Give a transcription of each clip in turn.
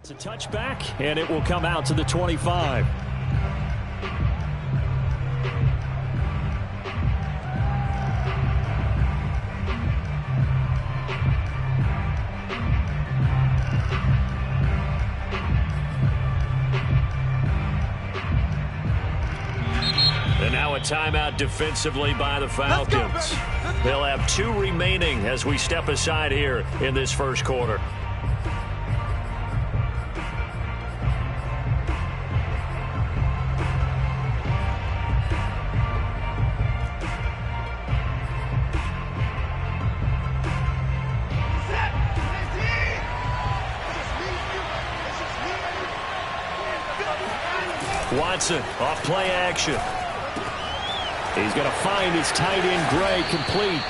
It's a touchback, and it will come out to the 25. And now a timeout defensively by the Falcons. They'll have 2 remaining as we step aside here in this first quarter. Watson off play action. He's going to find his tight end Gray complete.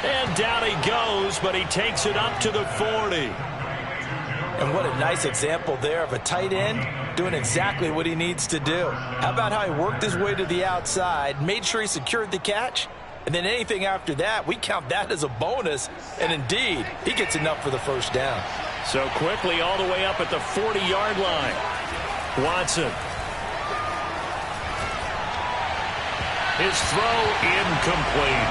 And down he goes, but he takes it up to the 40. And what a nice example there of a tight end doing exactly what he needs to do. How about how he worked his way to the outside, made sure he secured the catch, and then anything after that, we count that as a bonus. And indeed, he gets enough for the first down. So quickly all the way up at the 40-yard line. Watson. His throw incomplete.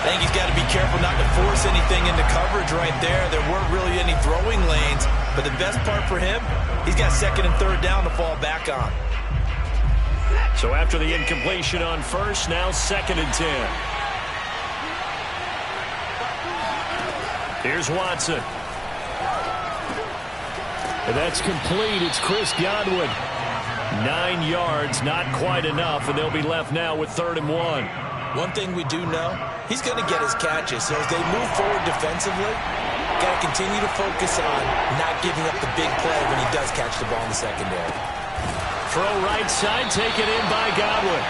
I think he's got to be careful not to force anything into coverage right there. There weren't really any throwing lanes, but the best part for him, he's got 2nd and 3rd down to fall back on. So after the incompletion on first, now 2nd and 10. Here's Watson. And that's complete. It's Chris Godwin. 9 yards, not quite enough, and they'll be left now with 3rd and 1. One thing we do know, he's going to get his catches. So as they move forward defensively, got to continue to focus on not giving up the big play when he does catch the ball in the secondary. Throw right side, taken in by Godwin.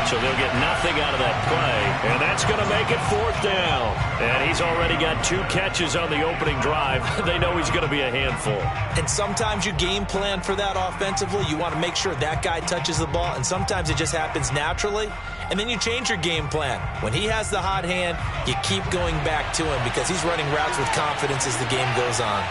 So they'll get nothing out of that play, and that's going to make it 4th down. And he's already got 2 catches on the opening drive. They know he's going to be a handful. And sometimes you game plan for that offensively. You want to make sure that guy touches the ball, and sometimes it just happens naturally. And then you change your game plan. When he has the hot hand, you keep going back to him because he's running routes with confidence as the game goes on.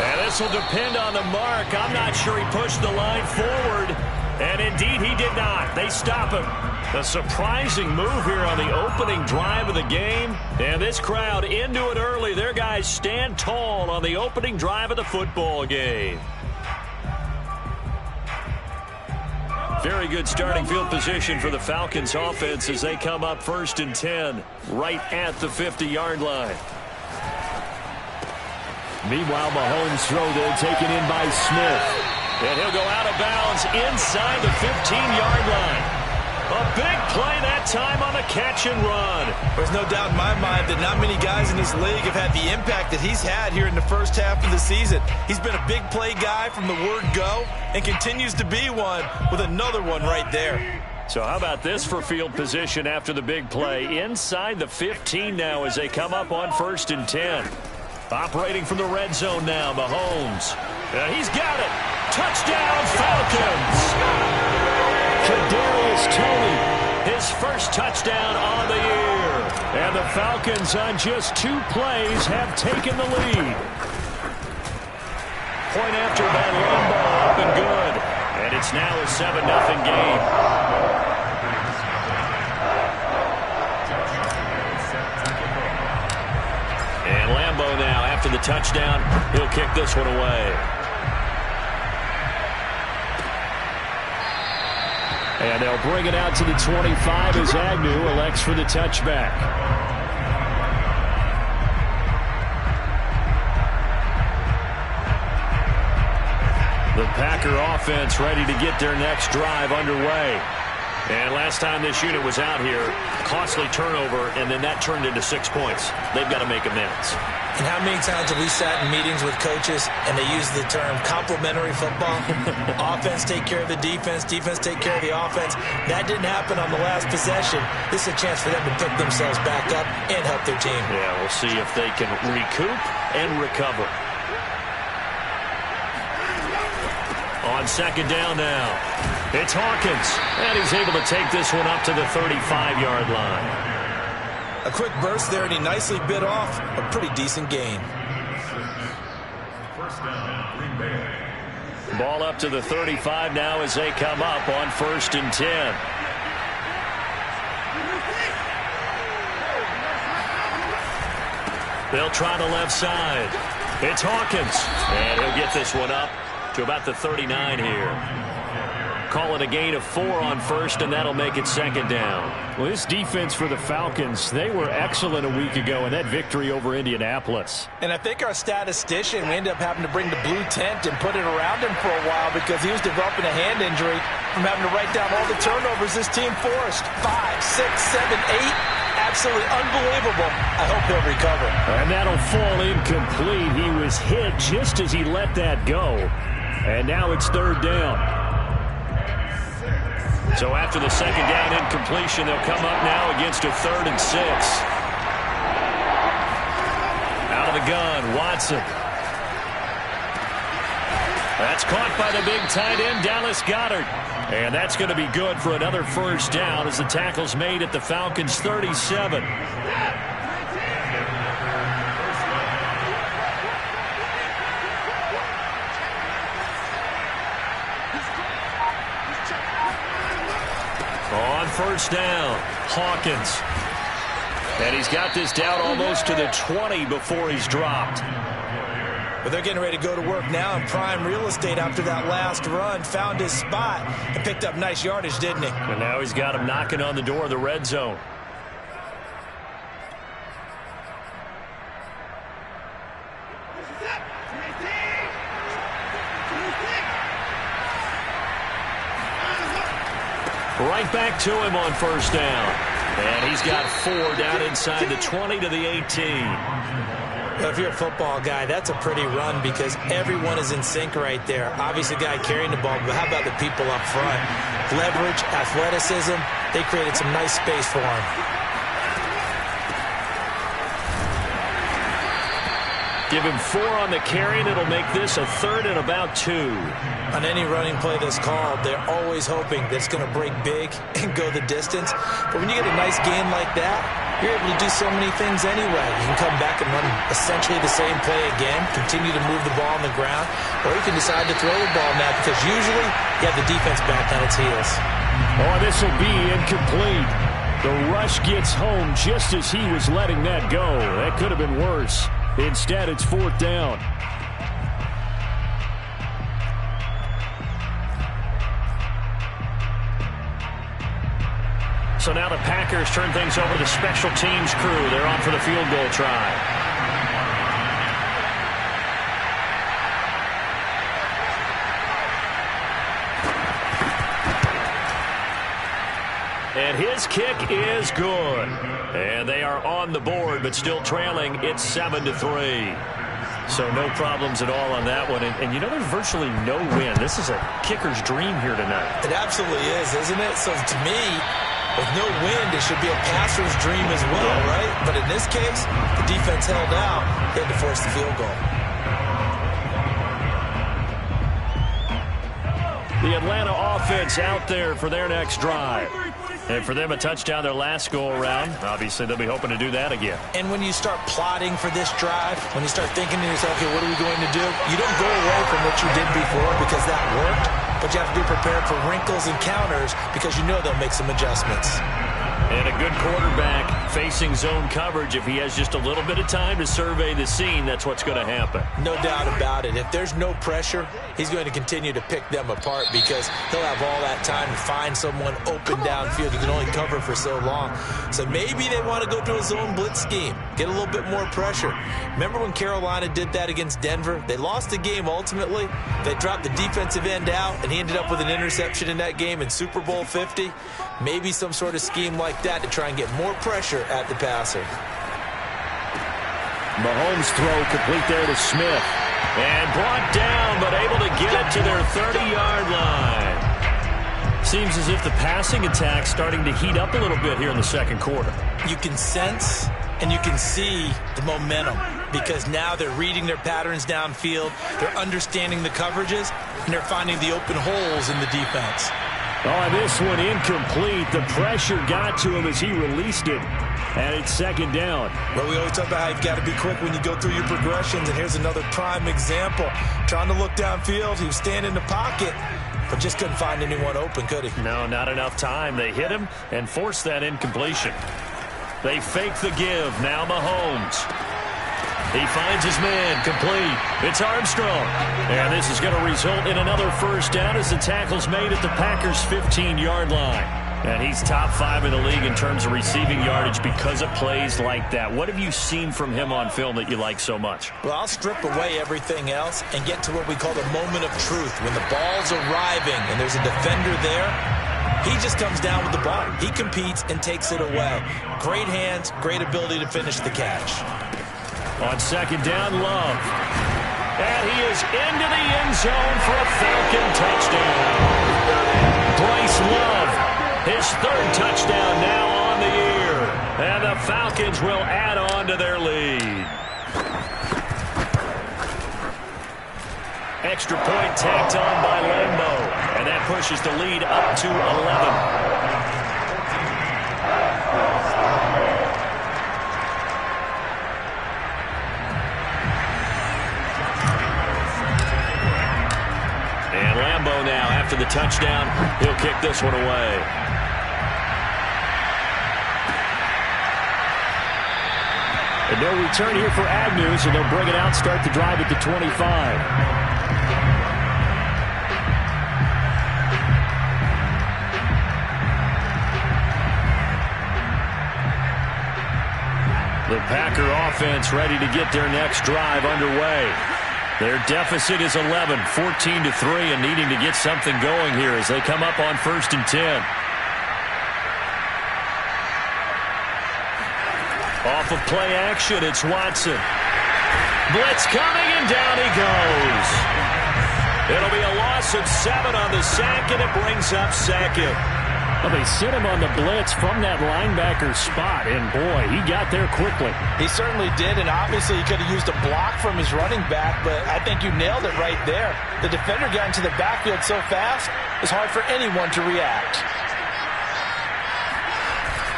And this will depend on the mark. I'm not sure he pushed the line forward. And indeed, he did not. They stop him. A surprising move here on the opening drive of the game. And this crowd into it early. Their guys stand tall on the opening drive of the football game. Very good starting field position for the Falcons offense as they come up 1st and 10 right at the 50-yard line. Meanwhile, Mahomes' throw there taken in by Smith. And he'll go out of bounds inside the 15-yard line. A big play that time on the catch and run. There's no doubt in my mind that not many guys in this league have had the impact that he's had here in the first half of the season. He's been a big play guy from the word go and continues to be one with another one right there. So how about this for field position after the big play? Inside the 15 now as they come up on 1st and 10. Operating from the red zone now, Mahomes. He's got it. Touchdown, Falcons. Kadarius Toney, his first touchdown on the year. And the Falcons on just 2 plays have taken the lead. Point after by Lambeau, up and good. And it's now a 7-0 game. And Lambeau now, after the touchdown, he'll kick this one away. And they'll bring it out to the 25 as Agnew elects for the touchback. The Packer offense ready to get their next drive underway. And last time this unit was out here, costly turnover, and then that turned into 6 points. They've got to make amends. And how many times have we sat in meetings with coaches and they use the term complementary football? Offense take care of the defense, defense take care of the offense. That didn't happen on the last possession. This is a chance for them to pick themselves back up and help their team. Yeah, we'll see if they can recoup and recover. On 2nd down now, it's Hawkins, and he's able to take this one up to the 35-yard line. A A quick burst there, and he nicely bit off a pretty decent gain. Ball up to the 35 now as they come up on 1st and 10. They'll try the left side. It's Hawkins. And he'll get this one up to about the 39 here. Call it a gain of 4 on 1st, and that'll make it 2nd down. Well, this defense for the Falcons, they were excellent a week ago in that victory over Indianapolis. And I think our statistician, we ended up having to bring the blue tent and put it around him for a while because he was developing a hand injury from having to write down all the turnovers this team forced. 5, 6, 7, 8. Absolutely unbelievable. I hope he'll recover. And that'll fall incomplete. He was hit just as he let that go. And now it's 3rd down. So after the 2nd down incompletion, they'll come up now against a 3rd and 6. Out of the gun, Watson. That's caught by the big tight end, Dallas Goedert. And that's going to be good for another 1st down as the tackle's made at the Falcons' 37. On 1st down, Hawkins. And he's got this down almost to the 20 before he's dropped. But they're getting ready to go to work now in prime real estate after that last run. Found his spot and picked up nice yardage, didn't he? And now he's got him knocking on the door of the red zone. Right back to him on 1st down. And he's got 4 down inside the 20 to the 18. Well, if you're a football guy, that's a pretty run because everyone is in sync right there. Obviously, the guy carrying the ball, but how about the people up front? Leverage, athleticism, they created some nice space for him. Give him 4 on the carry, and it'll make this a 3rd and about 2. On any running play that's called, they're always hoping that it's going to break big and go the distance. But when you get a nice gain like that, you're able to do so many things anyway. You can come back and run essentially the same play again, continue to move the ball on the ground, or you can decide to throw the ball now because usually you have the defense back on its heels. Oh, this will be incomplete. The rush gets home just as he was letting that go. That could have been worse. Instead, it's 4th down. So now the Packers turn things over to the special teams crew. They're on for the field goal try. And his kick is good. And they are on the board, but still trailing. It's 7-3. So no problems at all on that one. And you know, there's virtually no win. This is a kicker's dream here tonight. It absolutely is, isn't it? So to me, with no wind, it should be a passer's dream as well, right? But in this case, the defense held out. They had to force the field goal. The Atlanta offense out there for their next drive. And for them, a touchdown their last go-around. Obviously, they'll be hoping to do that again. And when you start plotting for this drive, when you start thinking to yourself, okay, what are we going to do? You don't go away from what you did before because that worked, but you have to be prepared for wrinkles and counters because you know they'll make some adjustments. And a good quarterback facing zone coverage. If he has just a little bit of time to survey the scene, that's what's going to happen. No doubt about it. If there's no pressure, he's going to continue to pick them apart because he'll have all that time to find someone open downfield. He can only cover for so long. So maybe they want to go to a zone blitz scheme, get a little bit more pressure. Remember when Carolina did that against Denver? They lost the game ultimately. They dropped the defensive end out, and he ended up with an interception in that game in Super Bowl 50. Maybe some sort of scheme like that to try and get more pressure at the passer. Mahomes' throw complete there to Smith. And brought down, but able to get it to their 30-yard line. Seems as if the passing attack's starting to heat up a little bit here in the second quarter. You can sense and you can see the momentum because now they're reading their patterns downfield, they're understanding the coverages, and they're finding the open holes in the defense. Oh, and this one incomplete. The pressure got to him as he released it. And it's second down. Well, we always talk about how you've got to be quick when you go through your progressions, and here's another prime example. Trying to look downfield, he was standing in the pocket, but just couldn't find anyone open, could he? No, not enough time. They hit him and forced that incompletion. They fake the give. Now Mahomes. He finds his man, complete. It's Armstrong. And this is going to result in another first down as the tackle's made at the Packers' 15-yard line. And he's top 5 in the league in terms of receiving yardage because of plays like that. What have you seen from him on film that you like so much? Well, I'll strip away everything else and get to what we call the moment of truth. When the ball's arriving and there's a defender there, he just comes down with the ball. He competes and takes it away. Great hands, great ability to finish the catch. On second down, Love. And he is into the end zone for a Falcon touchdown. Bryce Love, his 3rd touchdown now on the year. And the Falcons will add on to their lead. Extra point tacked on by Lambeau. And that pushes the lead up to 11. Lambeau now, after the touchdown, he'll kick this one away. And no return here for Agnew, so they'll bring it out, start the drive at the 25. The Packer offense ready to get their next drive underway. Their deficit is 11, 14-3, and needing to get something going here as they come up on 1st and 10. Off of play action, it's Watson. Blitz coming, and down he goes. It'll be a loss of 7 on the sack, and it brings up 2nd. Well, they sent him on the blitz from that linebacker spot, and boy, he got there quickly. He certainly did, and obviously he could have used a block from his running back, but I think you nailed it right there. The defender got into the backfield so fast, it's hard for anyone to react.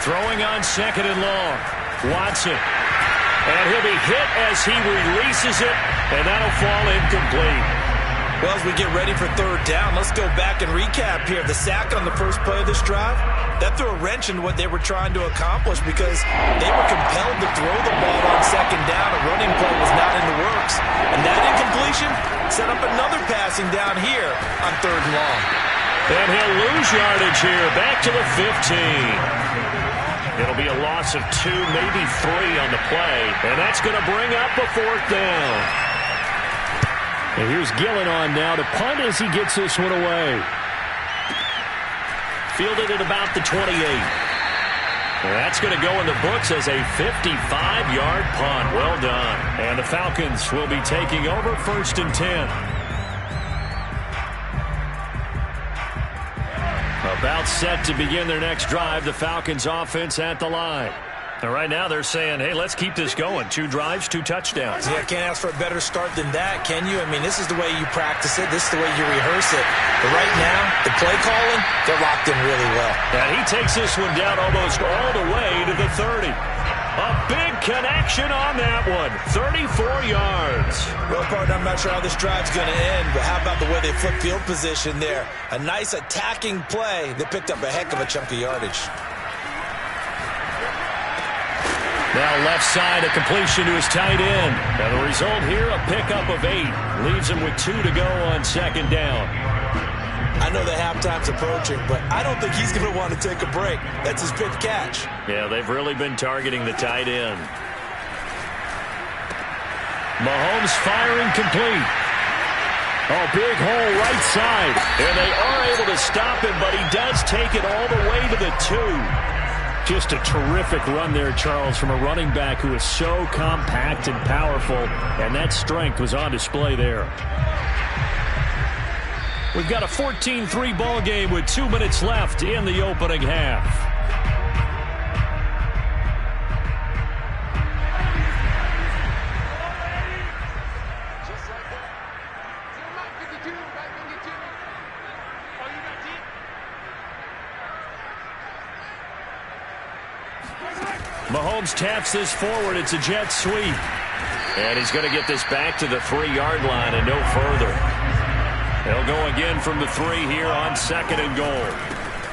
Throwing on 2nd and long. Watson. And he'll be hit as he releases it, and that'll fall incomplete. Well, as we get ready for 3rd down, let's go back and recap here. The sack on the first play of this drive, that threw a wrench into what they were trying to accomplish because they were compelled to throw the ball on 2nd down. A running play was not in the works. And that incompletion set up another passing down here on 3rd and long. And he'll lose yardage here, back to the 15. It'll be a loss of 2, maybe 3 on the play. And that's going to bring up a 4th down. And here's Gillen on now to punt as he gets this one away. Fielded at about the 28. That's going to go in the books as a 55-yard punt. Well done. And the Falcons will be taking over 1st and 10. About set to begin their next drive. The Falcons offense at the line. And right now they're saying, hey, let's keep this going. 2 drives, 2 touchdowns. Yeah, can't ask for a better start than that, can you? I mean, this is the way you practice it. This is the way you rehearse it. But right now, the play calling, they're locked in really well. And he takes this one down almost all the way to the 30. A big connection on that one. 34 yards. Well, partner, I'm not sure how this drive's going to end, but how about the way they flip field position there? A nice attacking play that picked up a heck of a chunk of yardage. Now left side, a completion to his tight end. And the result here, a pickup of 8. Leaves him with 2 to go on 2nd down. I know the halftime's approaching, but I don't think he's going to want to take a break. That's his 5th catch. Yeah, they've really been targeting the tight end. Mahomes firing complete. Oh, big hole right side. And they are able to stop him, but he does take it all the way to the 2. Just a terrific run there, Charles, from a running back who is so compact and powerful, and that strength was on display there. We've got a 14-3 ball game with 2 minutes left in the opening half. Mahomes taps this forward. It's a jet sweep. And he's going to get this back to the 3-yard line and no further. They'll go again from the 3 here on 2nd and goal.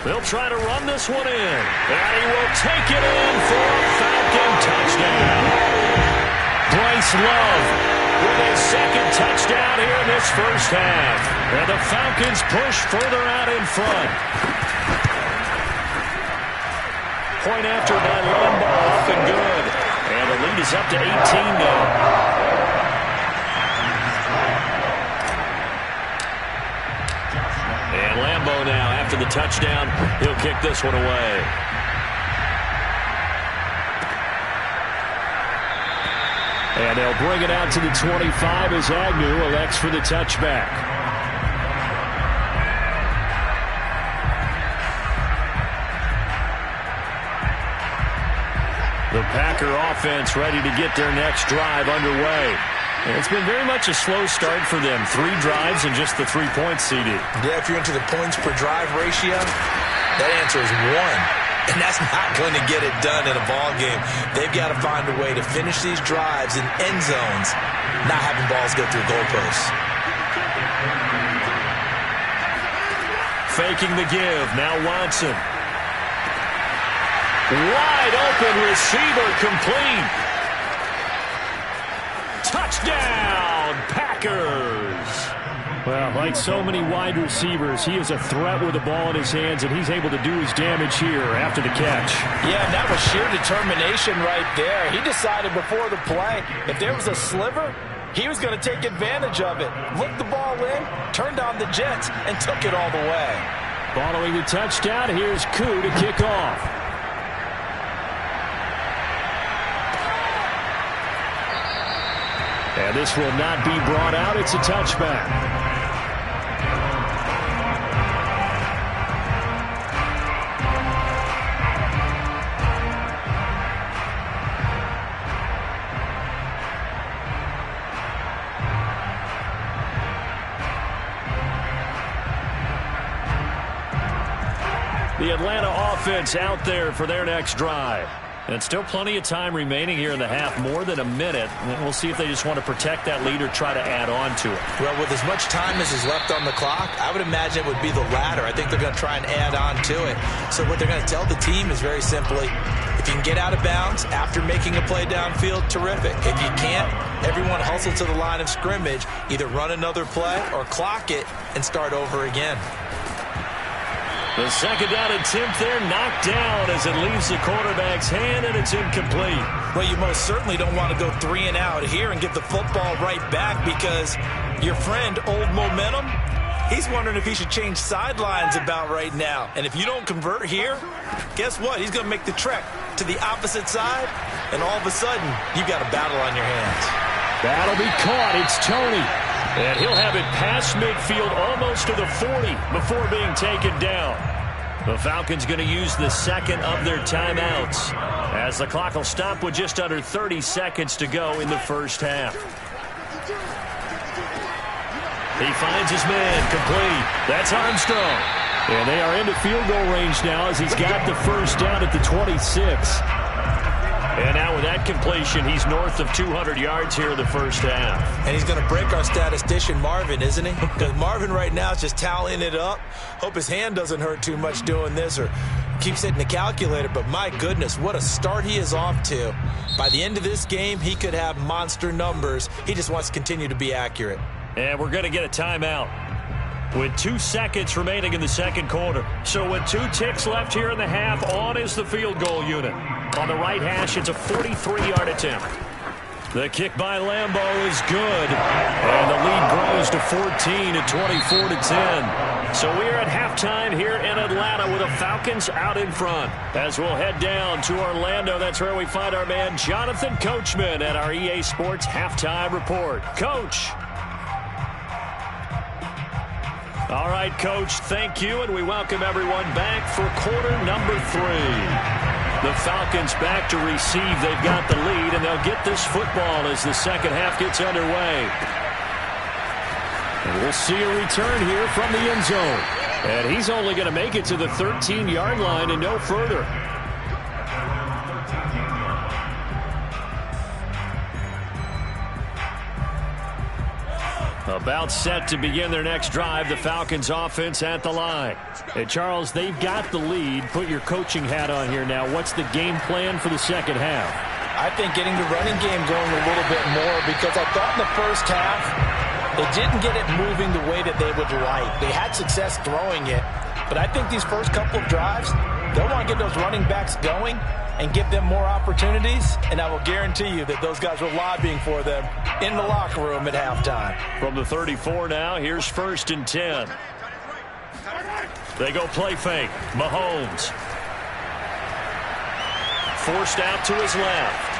They'll try to run this one in. And he will take it in for a Falcon touchdown. Bryce Love with his 2nd touchdown here in this first half. And the Falcons push further out in front. Point after by Lambeau, up and good. And the lead is up to 18 now. And Lambeau now, after the touchdown, he'll kick this one away. And they'll bring it out to the 25 as Agnew elects for the touchback. The Packer offense ready to get their next drive underway. And it's been very much a slow start for them. 3 drives and just the 3 points, CD. Yeah, if you're into the points per drive ratio, that answer is 1. And that's not going to get it done in a ball game. They've got to find a way to finish these drives in end zones, not having balls go through goalposts. Faking the give. Now Watson. Wide open receiver complete. Touchdown, Packers. Well, like so many wide receivers, he is a threat with the ball in his hands, and he's able to do his damage here after the catch. Yeah, and that was sheer determination right there. He decided before the play, if there was a sliver, he was going to take advantage of it. Looked the ball in, turned on the Jets, and took it all the way. Following the touchdown, here's Koo to kick off. And this will not be brought out. It's a touchback. The Atlanta offense out there for their next drive. And still plenty of time remaining here in the half, more than a minute. And we'll see if they just want to protect that lead or try to add on to it. Well, with as much time as is left on the clock, I would imagine it would be the latter. I think they're going to try and add on to it. So what they're going to tell the team is very simply, if you can get out of bounds after making a play downfield, terrific. If you can't, everyone hustle to the line of scrimmage, either run another play or clock it and start over again. The 2nd down attempt there knocked down as it leaves the quarterback's hand, and it's incomplete. Well, you most certainly don't want to go 3 and out here and get the football right back, because your friend, Old Momentum, he's wondering if he should change sidelines about right now. And if you don't convert here, guess what? He's going to make the trek to the opposite side, and all of a sudden, you've got a battle on your hands. That'll be caught. It's Tony. And he'll have it past midfield almost to the 40 before being taken down. The Falcons going to use the 2nd of their timeouts as the clock will stop with just under 30 seconds to go in the first half. He finds his man complete. That's Armstrong. And they are into field goal range now as he's got the first down at the 26. And now with that completion, he's north of 200 yards here in the first half. And he's going to break our statistician Marvin, isn't he? Because Marvin right now is just tallying it up. Hope his hand doesn't hurt too much doing this or keeps hitting the calculator. But my goodness, what a start he is off to. By the end of this game, he could have monster numbers. He just wants to continue to be accurate. And we're going to get a timeout with 2 seconds remaining in the 2nd quarter. So with 2 ticks left here in the half, on is the field goal unit. On the right hash, it's a 43-yard attempt. The kick by Lambeau is good. And the lead grows to 14 at 24-10. So we're at halftime here in Atlanta with the Falcons out in front. As we'll head down to Orlando, that's where we find our man Jonathan Coachman at our EA Sports Halftime Report. Coach. All right, Coach, thank you, and we welcome everyone back for quarter number 3. The Falcons back to receive. They've got the lead, and they'll get this football as the second half gets underway. And we'll see a return here from the end zone. And he's only going to make it to the 13-yard line and no further. About set to begin their next drive, the Falcons offense at the line. Hey, Charles, they've got the lead. Put your coaching hat on here now. What's the game plan for the second half? I think getting the running game going a little bit more, because I thought in the first half they didn't get it moving the way that they would like. They had success throwing it, but I think these first couple of drives, they'll want to get those running backs going and give them more opportunities, and I will guarantee you that those guys are lobbying for them in the locker room at halftime. From the 34 now, here's 1st and 10. They go play fake. Mahomes. Forced out to his left.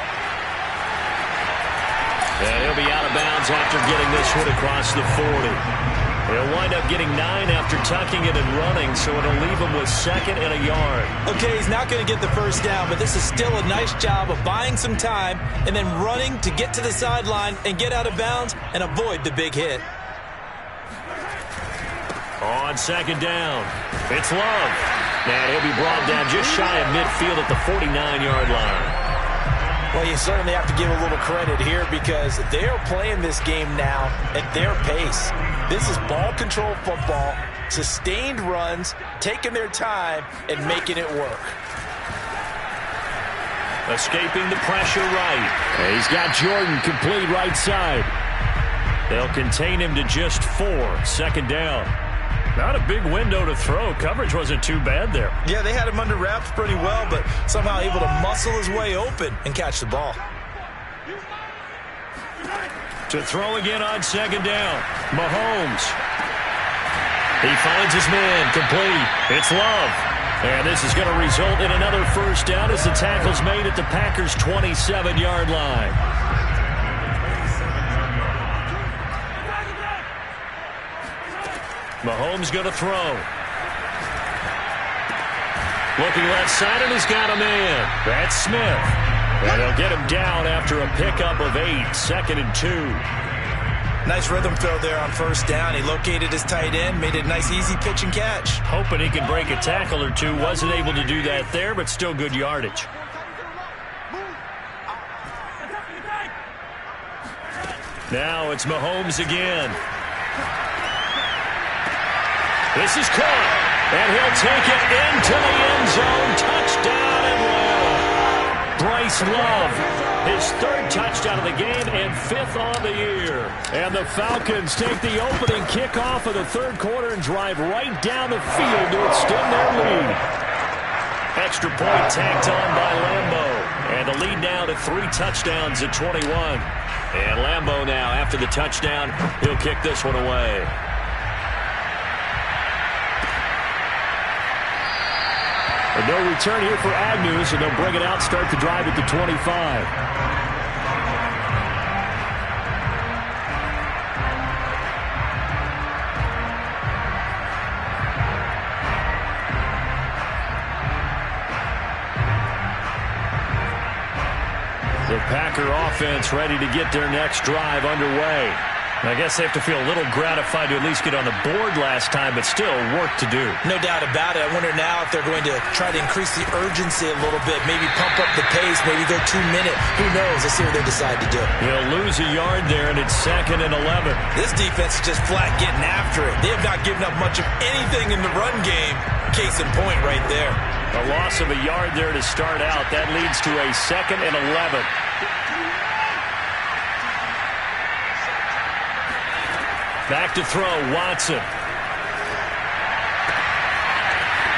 And he'll be out of bounds after getting this one across the 40. He'll wind up getting 9 after tucking it and running, so it'll leave him with 2nd and a yard. Okay, he's not going to get the first down, but this is still a nice job of buying some time and then running to get to the sideline and get out of bounds and avoid the big hit. On 2nd down, it's Love. And he'll be brought down just shy of midfield at the 49-yard line. Well, you certainly have to give a little credit here, because they are playing this game now at their pace. This is ball control football, sustained runs, taking their time, and making it work. Escaping the pressure right. And he's got Jordan complete right side. They'll contain him to just 4. 2nd down. Not a big window to throw. Coverage wasn't too bad there. Yeah, they had him under wraps pretty well, but somehow able to muscle his way open and catch the ball. To throw again on 2nd down. Mahomes. He finds his man complete. It's Love. And this is going to result in another first down as the tackle's made at the Packers' 27-yard line. Mahomes going to throw. Looking left side, and he's got a man. That's Smith. And they'll get him down after a pickup of 8. 2nd and 2. Nice rhythm throw there on first down. He located his tight end, made it a nice easy pitch and catch. Hoping he could break a tackle or two. Wasn't able to do that there, but still good yardage. Now it's Mahomes again. This is caught, and he'll take it into the end zone. Touchdown and well. Bryce Love, his 3rd touchdown of the game and 5th on the year. And the Falcons take the opening kickoff of the 3rd quarter and drive right down the field to extend their lead. Extra point tacked on by Lambo. And the lead now to 3 touchdowns at 21. And Lambo now, after the touchdown, he'll kick this one away. And no return here for Agnew, so they'll bring it out, start the drive at the 25. The Packer offense ready to get their next drive underway. I guess they have to feel a little gratified to at least get on the board last time, but still work to do. No doubt about it. I wonder now if they're going to try to increase the urgency a little bit, maybe pump up the pace, maybe go 2-minute. Who knows? Let's see what they decide to do. They'll lose a yard there, and it's 2nd and 11. This defense is just flat getting after it. They have not given up much of anything in the run game. Case in point right there. A loss of a yard there to start out. That leads to a 2nd and 11. Back to throw, Watson.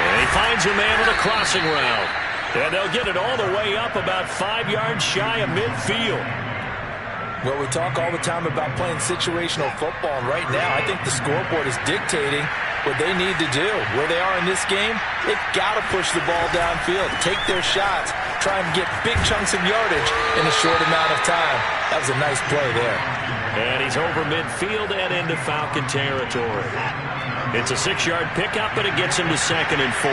And he finds a man with a crossing route. And they'll get it all the way up about 5 yards shy of midfield. Well, we talk all the time about playing situational football, and right now I think the scoreboard is dictating what they need to do. Where they are in this game, they've got to push the ball downfield, take their shots, try and get big chunks of yardage in a short amount of time. That was a nice play there. And he's over midfield and into Falcon territory. It's a 6-yard pickup, but it gets him to 2nd and 4.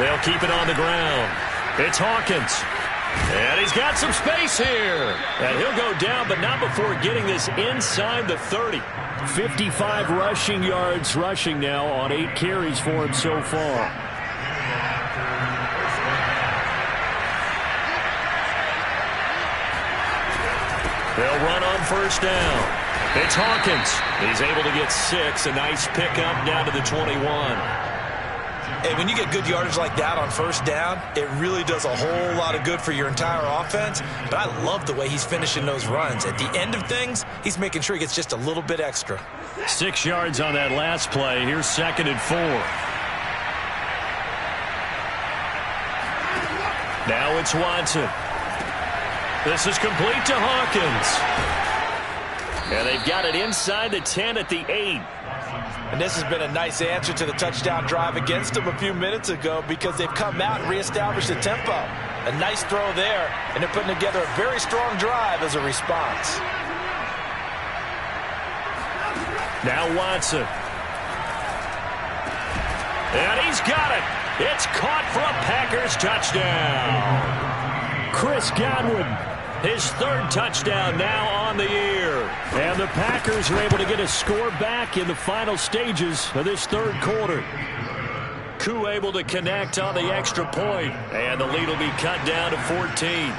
They'll keep it on the ground. It's Hawkins. And he's got some space here. And he'll go down, but not before getting this inside the 30. 55 rushing yards rushing now on 8 carries for him so far. They'll run on first down. It's Hawkins. He's able to get 6. A nice pickup down to the 21. Hey, when you get good yardage like that on first down, it really does a whole lot of good for your entire offense. But I love the way he's finishing those runs. At the end of things, he's making sure he gets just a little bit extra. 6 yards on that last play. Here's 2nd and 4. Now it's Watson. This is complete to Hawkins. And they've got it inside the 10 at the 8. And this has been a nice answer to the touchdown drive against them a few minutes ago because they've come out and reestablished the tempo. A nice throw there, and they're putting together a very strong drive as a response. Now Watson. And he's got it. It's caught for a Packers touchdown. Chris Godwin, his 3rd touchdown now on the year. And the Packers are able to get a score back in the final stages of this 3rd quarter. Koo able to connect on the extra point, and the lead will be cut down to 14.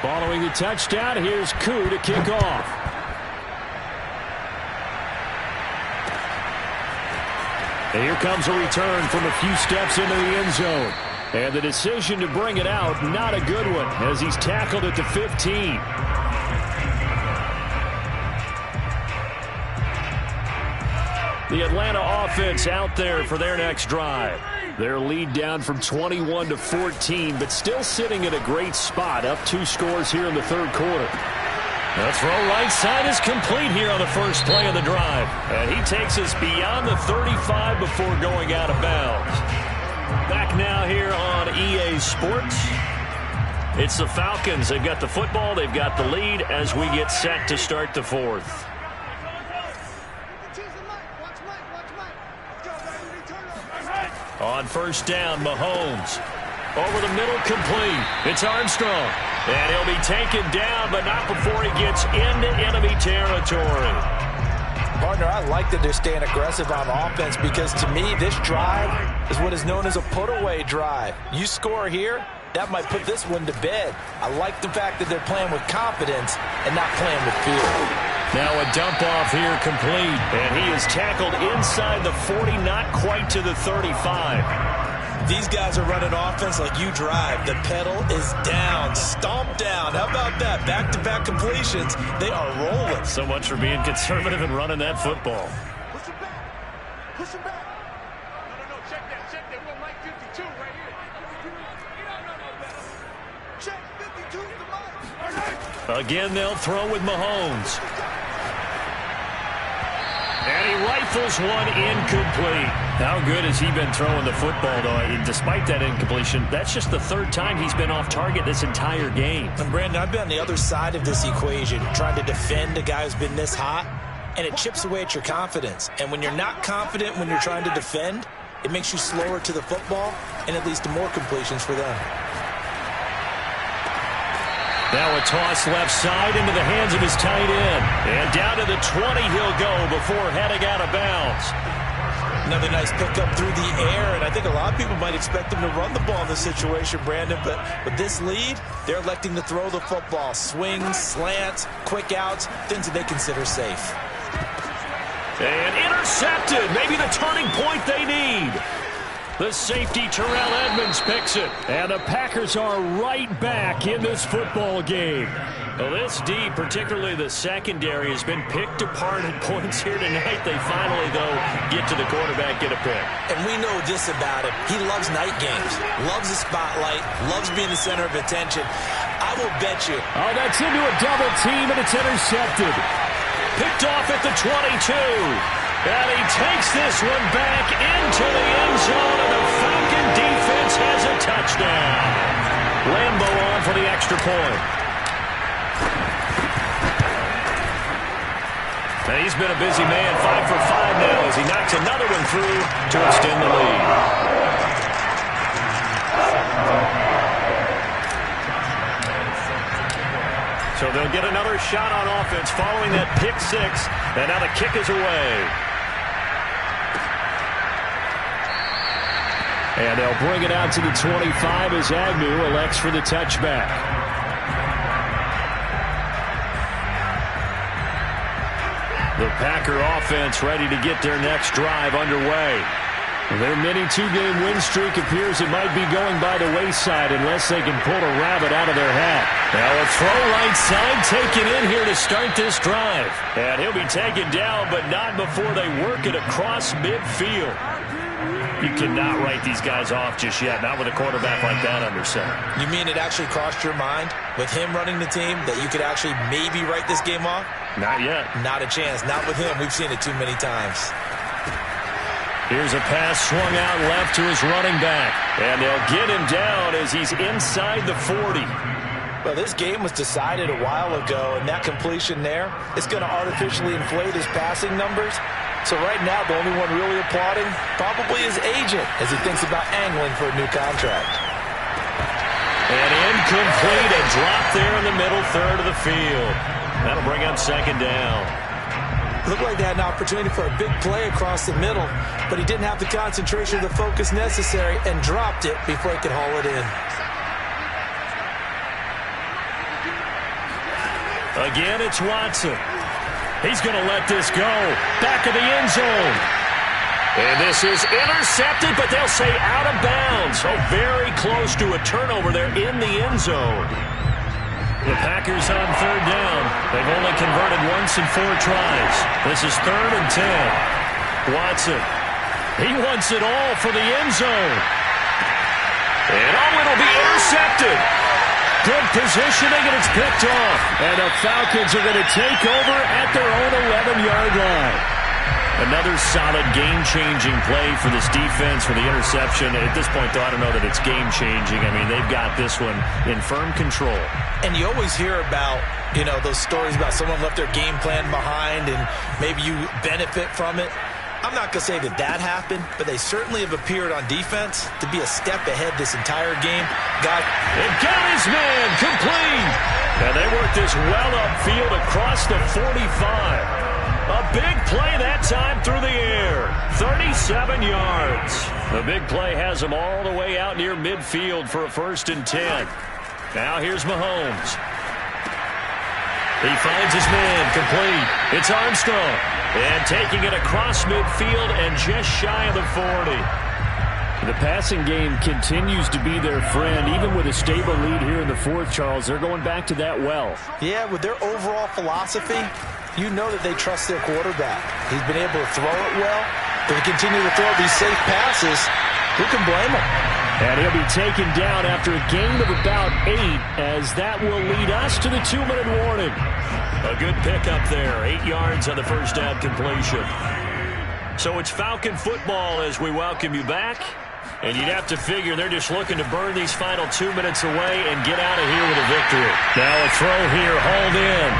Following the touchdown, here's Koo to kick off. And here comes a return from a few steps into the end zone. And the decision to bring it out, not a good one, as he's tackled at the 15. The Atlanta offense out there for their next drive. Their lead down from 21 to 14, but still sitting at a great spot, up 2 scores here in the 3rd quarter. The throw right side is complete here on the first play of the drive. And he takes us beyond the 35 before going out of bounds. Back now here on EA Sports. It's the Falcons. They've got the football. They've got the lead as we get set to start the 4th. On first down, Mahomes. Over the middle, complete. It's Armstrong. And he'll be taken down, but not before he gets into enemy territory. Partner, I like that they're staying aggressive on offense because, to me, this drive is what is known as a put-away drive. You score here, that might put this one to bed. I like the fact that they're playing with confidence and not playing with fear. Now a dump-off here complete, and he is tackled inside the 40, not quite to the 35. These guys are running offense like you drive. The pedal is down, stomped down. How about that? Back-to-back completions. They are rolling. So much for being conservative and running that football. Push him back. Push him back. No, check that. We're on Mike 52 right here. Check 52 to Mike. Again, they'll throw with Mahomes. And he rifles one incomplete. How good has he been throwing the football, though? Despite that incompletion, that's just the 3rd time he's been off target this entire game. And Brandon, I've been on the other side of this equation, trying to defend a guy who's been this hot, and it chips away at your confidence. And when you're not confident when you're trying to defend, it makes you slower to the football, and it leads to more completions for them. Now a toss left side into the hands of his tight end. And down to the 20 he'll go before heading out of bounds. Another nice pickup through the air, and I think a lot of people might expect them to run the ball in this situation, Brandon, but with this lead, they're electing to throw the football. Swings, slants, quick outs, things that they consider safe. And intercepted. Maybe the turning point they need. The safety, Terrell Edmonds, picks it. And the Packers are right back in this football game. Well, this D, particularly the secondary, has been picked apart at points here tonight. They finally, though, get to the quarterback, get a pick. And we know this about him. He loves night games, loves the spotlight, loves being the center of attention. I will bet you. Oh, that's into a double team, and it's intercepted. Picked off at the 22. And he takes this one back into the end zone, and the Falcon defense has a touchdown. Lambo on for the extra point. And he's been a busy man, 5 for 5 now as he knocks another one through to extend the lead. So they'll get another shot on offense following that pick 6, and now the kick is away. And they'll bring it out to the 25 as Agnew elects for the touchback. The Packer offense ready to get their next drive underway. Their mini two-game win streak appears it might be going by the wayside unless they can pull a rabbit out of their hat. Now a throw right side taken in here to start this drive. And he'll be taken down, but not before they work it across midfield. You cannot write these guys off just yet, not with a quarterback like that under center. You mean it actually crossed your mind with him running the team that you could actually maybe write this game off? Not yet. Not a chance. Not with him. We've seen it too many times. Here's a pass swung out left to his running back. And they'll get him down as he's inside the 40. Well, this game was decided a while ago, and that completion there is going to artificially inflate his passing numbers. So right now, the only one really applauding probably his agent as he thinks about angling for a new contract. And incomplete, a drop there in the middle third of the field. That'll bring up second down. Looked like they had an opportunity for a big play across the middle, but he didn't have the concentration or the focus necessary and dropped it before he could haul it in. Again, it's Watson. He's going to let this go. Back of the end zone. And this is intercepted, but they'll say out of bounds. Oh, very close to a turnover there in the end zone. The Packers on third down. They've only converted once in 4 tries. This is 3rd and 10. Watson. He wants it all for the end zone. And it'll be intercepted. Good positioning, and it's picked off. And the Falcons are going to take over at their own 11-yard line. Another solid game-changing play for this defense for the interception. At this point, though, I don't know that it's game-changing. I mean, they've got this one in firm control. And you always hear about, those stories about someone left their game plan behind and maybe you benefit from it. I'm not going to say that happened, but they certainly have appeared on defense to be a step ahead this entire game. Got his man complete. And they work this well upfield across the 45. A big play that time through the air. 37 yards. The big play has them all the way out near midfield for a 1st and 10. Now here's Mahomes. He finds his man complete. It's Armstrong. And taking it across midfield and just shy of the 40. The passing game continues to be their friend. Even with a stable lead here in the 4th, Charles, they're going back to that well. Yeah, with their overall philosophy, you know that they trust their quarterback. He's been able to throw it well. But to continue to throw these safe passes, who can blame him? And he'll be taken down after a gain of about 8, as that will lead us to the 2-minute warning. A good pickup there. 8 yards on the first down completion. So it's Falcon football as we welcome you back. And you'd have to figure they're just looking to burn these final 2 minutes away and get out of here with a victory. Now a throw here, hauled in.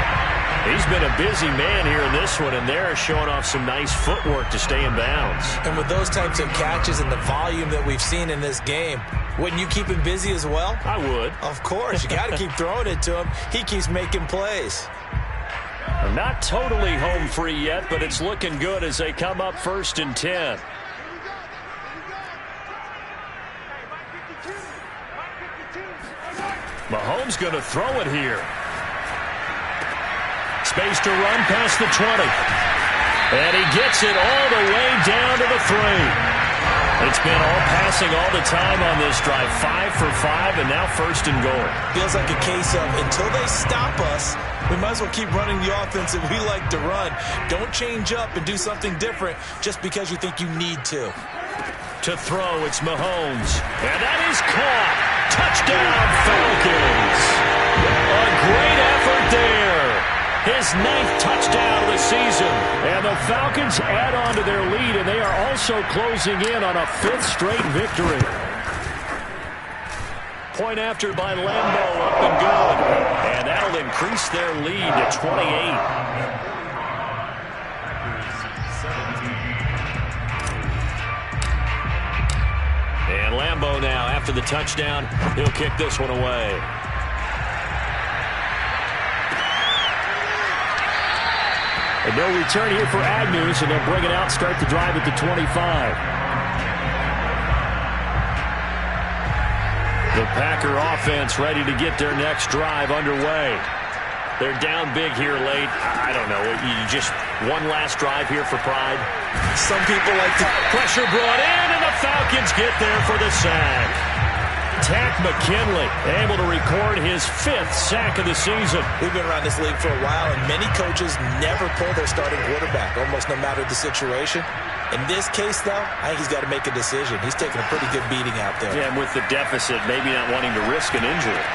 He's been a busy man here in this one, and they're showing off some nice footwork to stay in bounds. And with those types of catches and the volume that we've seen in this game, wouldn't you keep him busy as well? I would. Of course. You got to keep throwing it to him. He keeps making plays. Not totally home free yet, but it's looking good as they come up 1st and 10. Mahomes going to throw it here. Space to run past the 20. And he gets it all the way down to the 3. It's been all passing all the time on this drive. 5 for 5, and now 1st and goal. Feels like a case of until they stop us, we might as well keep running the offense that we like to run. Don't change up and do something different just because you think you need to. To throw, it's Mahomes. And that is caught. Touchdown, Falcons. A great effort there. His 9th touchdown of the season. And the Falcons add on to their lead, and they are also closing in on a 5th straight victory. Point after by Lambeau, up and good. And that'll increase their lead to 28. And Lambeau now, after the touchdown, he'll kick this one away. And no return here for Agnew, so they'll bring it out, start the drive at the 25. The Packer offense ready to get their next drive underway. They're down big here late. I don't know. You just one last drive here for pride. Some people like to... Pressure brought in, and the Falcons get there for the sack. Tack McKinley able to record his 5th sack of the season. We've been around this league for a while, and many coaches never pull their starting quarterback, almost no matter the situation. In this case, though, I think he's got to make a decision. He's taking a pretty good beating out there. Yeah, and with the deficit, maybe not wanting to risk an injury.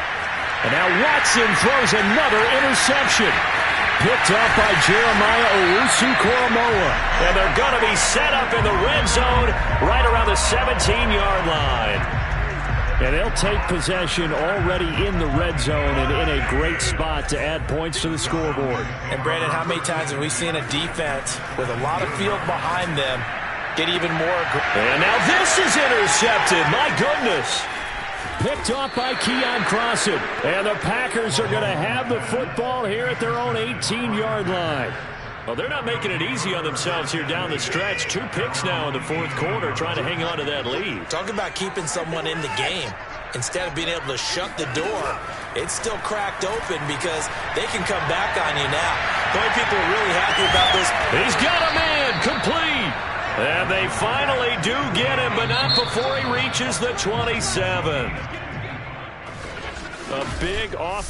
And now Watson throws another interception. Picked up by Jeremiah Owusu-Koramoah. And they're going to be set up in the red zone right around the 17-yard line. And they'll take possession already in the red zone and in a great spot to add points to the scoreboard. And, Brandon, how many times have we seen a defense with a lot of field behind them get even more aggressive? And now this is intercepted. My goodness. Picked off by Keon Crossan. And the Packers are going to have the football here at their own 18-yard line. Well, they're not making it easy on themselves here down the stretch. 2 picks now in the 4th quarter trying to hang on to that lead. Talk about keeping someone in the game. Instead of being able to shut the door, it's still cracked open because they can come back on you now. The only people are really happy about this. He's got a man complete. And they finally do get him, but not before he reaches the 27. A big off.